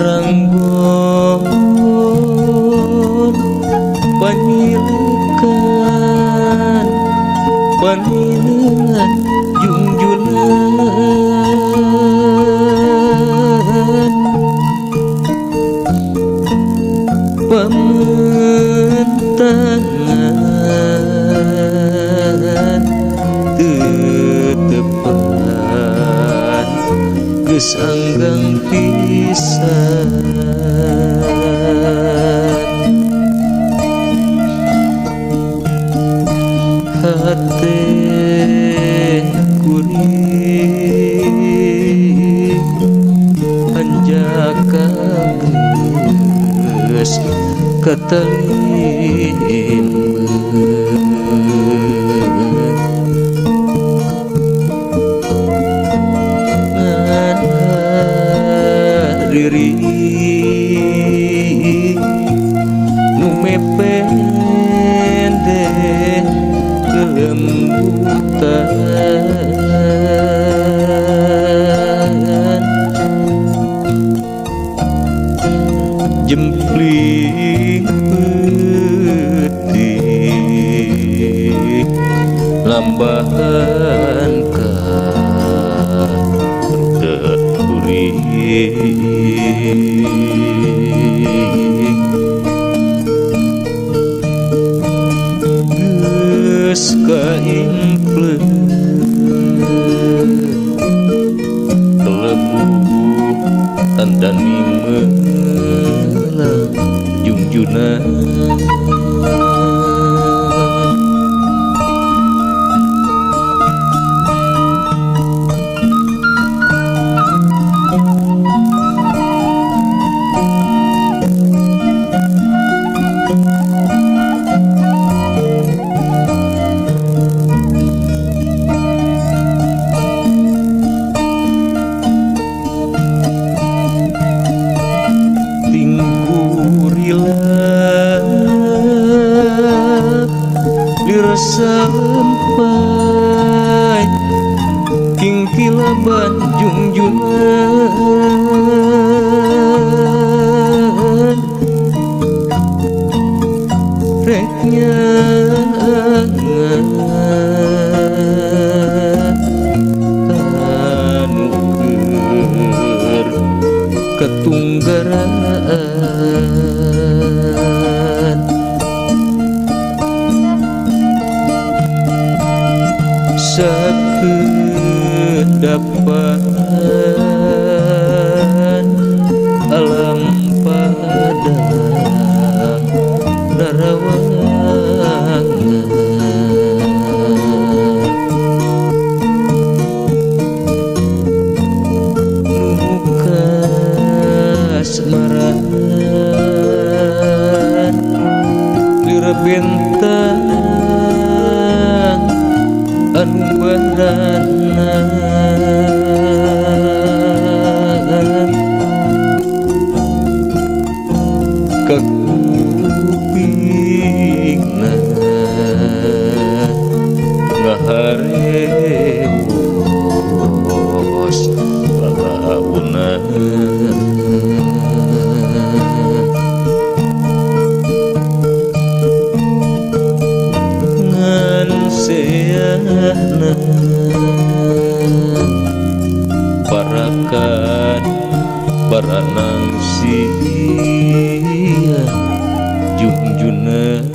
Ranggon panyilekan panileungan junjunan pamentangan tetepan geus anggang pisan hate kuring panjaka geus katelimbeun diri nu mepende kelembutan jempling putih lambahan ka geus kaimpleun kelebu tandani meulang junjunan sampai kingkilaban junjunan reknya tanuker ketunggaran sakedapan alam padang rarawangan muka asmaran direbentang anu barana kakupingna ngahareos babaunan ngan seana parakan baranang sia junjunan